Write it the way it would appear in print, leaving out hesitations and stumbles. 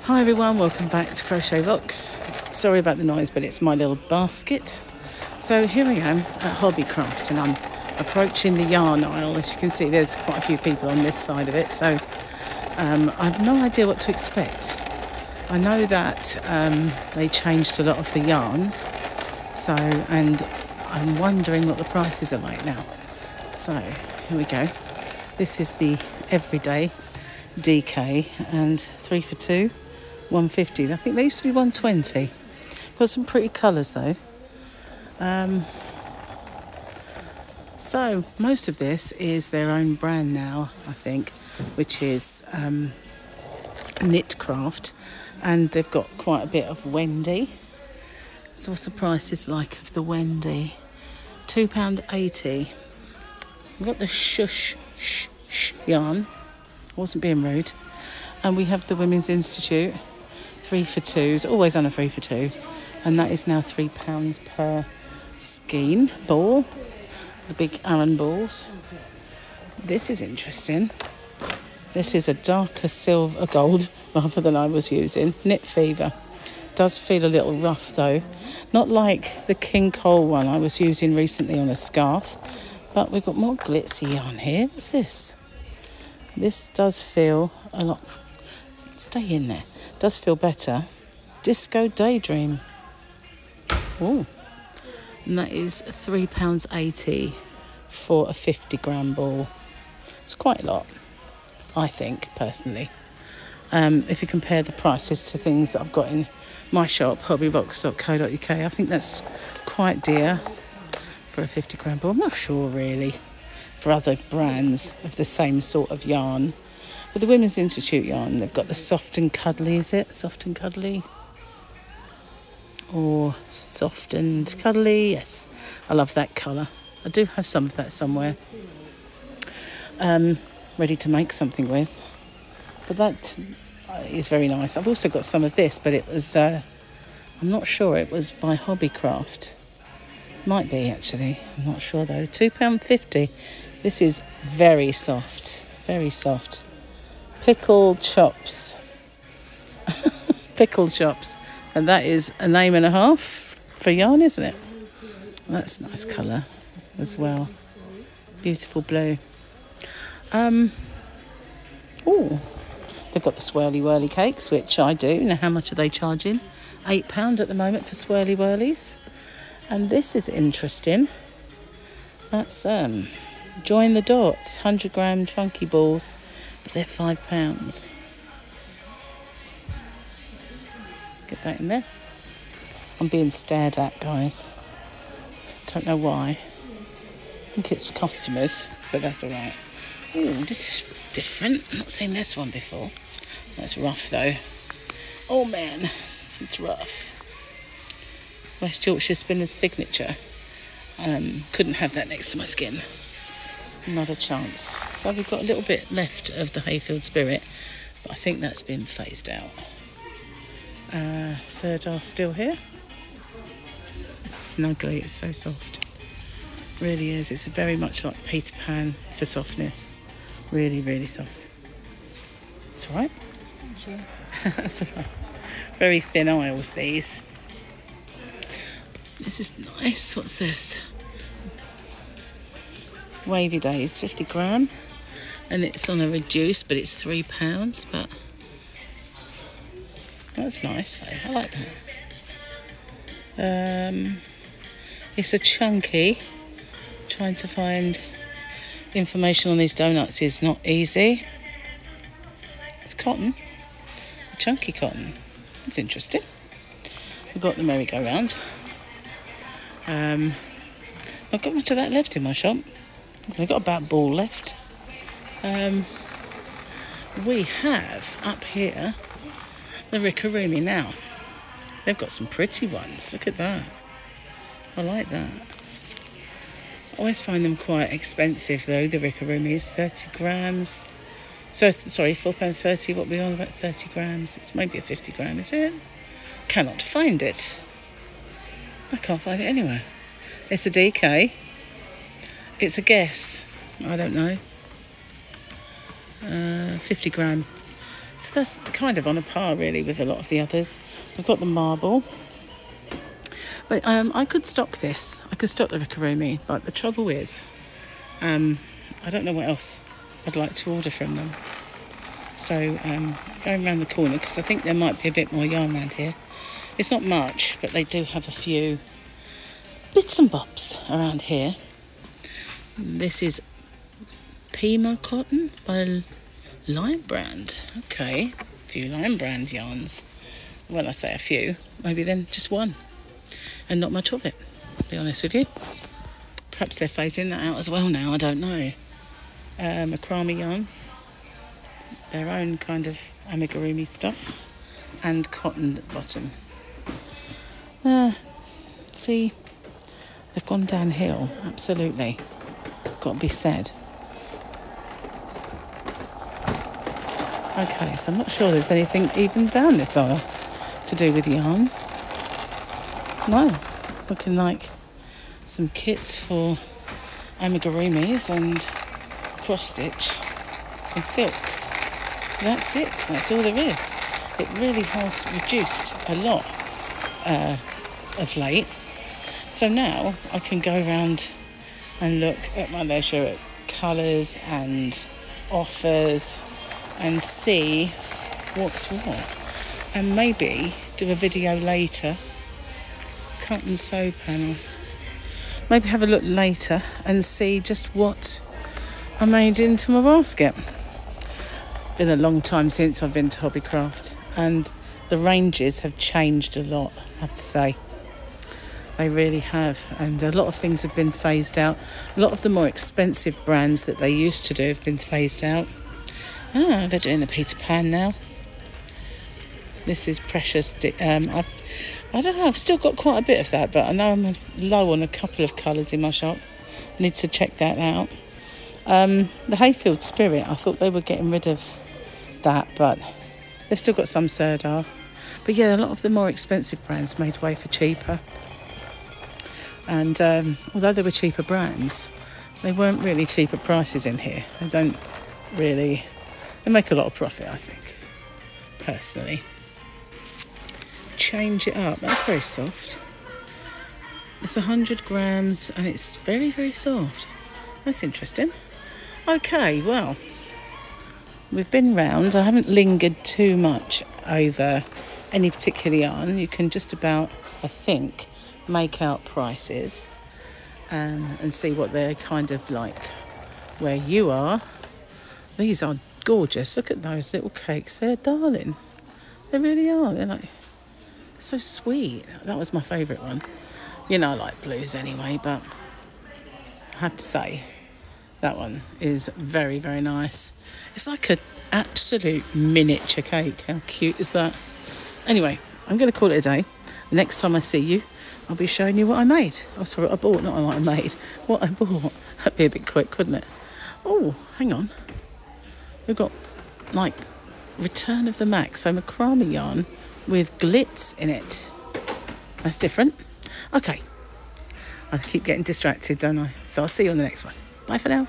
Hi everyone, welcome back to Crochet Rocks. Sorry about the noise, but it's my little basket. So here I am at Hobbycraft and I'm approaching the yarn aisle. As you can see, there's quite a few people on this side of it, so I have no idea what to expect. I know that they changed a lot of the yarns, and I'm wondering what the prices are like now. So here we go. This is the everyday DK and 3 for 2, 150. I think they used to be 120. Got some pretty colours though. So most of this is their own brand now, I think, which is Knitcraft, and they've got quite a bit of Wendy. So what's the prices like of the Wendy? £2.80. We've got the shush yarn. I wasn't being rude. And we have the Women's Institute 3 for 2s, always on a 3 for 2, and that is now £3 per skein ball, the big Allen balls. This is interesting. This is a darker silver gold rather than I was using. Knit Fever. Does feel a little rough though, not like the King Cole one I was using recently on a scarf, but we've got more glitzy yarn here. What's this? This does feel a lot, stay in there, does feel better. Disco Daydream. Oh, and that is £3.80 for a 50 gram ball. It's quite a lot, I think, personally. If you compare the prices to things that I've got in my shop, hobbyrocks.co.uk, I think that's quite dear for a 50 gram ball. I'm not sure really for other brands of the same sort of yarn. But the Women's Institute yarn, they've got the Soft and Cuddly, is it? Soft and Cuddly? Or Soft and Cuddly, yes. I love that colour. I do have some of that somewhere. Ready to make something with. But that is very nice. I've also got some of this, but it was, I'm not sure, it was by Hobbycraft. Might be actually, I'm not sure though. £2.50. This is very soft, very soft. Pickled chops. Pickled chops. And that is a name and a half for yarn, isn't it? That's a nice colour as well. Beautiful blue. Oh, they've got the Swirly Whirly cakes, which I do. Now, how much are they charging? £8 at the moment for Swirly Whirlies. And this is interesting. That's Join the Dots, 100 gram chunky balls. They're £5. Get that in there. I'm being stared at, guys. Don't know why. I think it's customers, but that's all right. Oh, this is different. I've not seen this one before. That's rough though. Oh man, it's rough. West Yorkshire Spinner's Signature. Couldn't have that next to my skin. Not a chance. So we've got a little bit left of the Hayfield Spirit, but I think that's been phased out. Serge still here. It's snuggly, it's so soft. Really is. It's very much like Peter Pan for softness. Really, really soft. It's all right. Thank you. That's all right. Very thin aisles, these. This is nice. What's this? Wavy Days, 50 gram. And it's on a reduced, but it's £3. But that's nice. I like that. It's a chunky. Trying to find information on these donuts is not easy. It's cotton. A chunky cotton. That's interesting. We've got the merry-go-round. I've got much of that left in my shop. I've got about ball left. We have up here the Rickaroomi now. They've got some pretty ones. Look at that. I like that. I always find them quite expensive though, the Rickaroomis. 30 grams. So, sorry, £4.30. What are we on about 30 grams? It's maybe a 50 gram, is it? Cannot find it. I can't find it anywhere. It's a DK. It's a guess. I don't know. 50 gram. So that's kind of on a par really with a lot of the others. I've got the marble. But I could stock this. I could stock the rickarumi, but the trouble is, I don't know what else I'd like to order from them. So going around the corner, because I think there might be a bit more yarn around here. It's not much, but they do have a few bits and bobs around here. This is Pima Cotton by Lion Brand. Okay, a few Lion Brand yarns. Well, I say a few, maybe then just one. And not much of it, to be honest with you. Perhaps they're phasing that out as well now, I don't know. Macrame yarn. Their own kind of amigurumi stuff. And cotton at the bottom. See, they've gone downhill, absolutely. Got to be said. Okay, so I'm not sure there's anything even down this aisle to do with yarn. No, looking like some kits for amigurumis and cross stitch and silks. So that's it, that's all there is. It really has reduced a lot of late. So now I can go around and look at my leisure at colours and offers and see what's what. And maybe do a video later. Cut and sew panel. Maybe have a look later and see just what I made into my basket. Been a long time since I've been to Hobbycraft, and the ranges have changed a lot, I have to say. They really have, and a lot of things have been phased out. A lot of the more expensive brands that they used to do have been phased out. They're doing the Peter Pan now. This is Precious. I don't know, I've still got quite a bit of that, but I know I'm low on a couple of colours in my shop. Need to check that out. The Hayfield Spirit, I thought they were getting rid of that, but they've still got some Sirdar. But yeah, a lot of the more expensive brands made way for cheaper. And although they were cheaper brands, they weren't really cheaper prices in here. They make a lot of profit, I think, personally. Change it up. That's very soft. It's 100 grams and it's very, very soft. That's interesting. Okay, well, we've been round. I haven't lingered too much over any particular yarn. You can just about, I think, make out prices and see what they're kind of like where you are. These are gorgeous. Look at those little cakes. They're darling. They really are. They're like so sweet. That was my favourite one. You know, I like blues anyway, but I have to say that one is very, very nice. It's like an absolute miniature cake. How cute is that? Anyway, I'm going to call it a day. The next time I see you, I'll be showing you what I made. Oh, sorry, I bought, not what I made. What I bought. That'd be a bit quick, wouldn't it? Oh, hang on. We've got, like, Return of the Mac. So macrame yarn with glitz in it. That's different. Okay. I keep getting distracted, don't I? So I'll see you on the next one. Bye for now.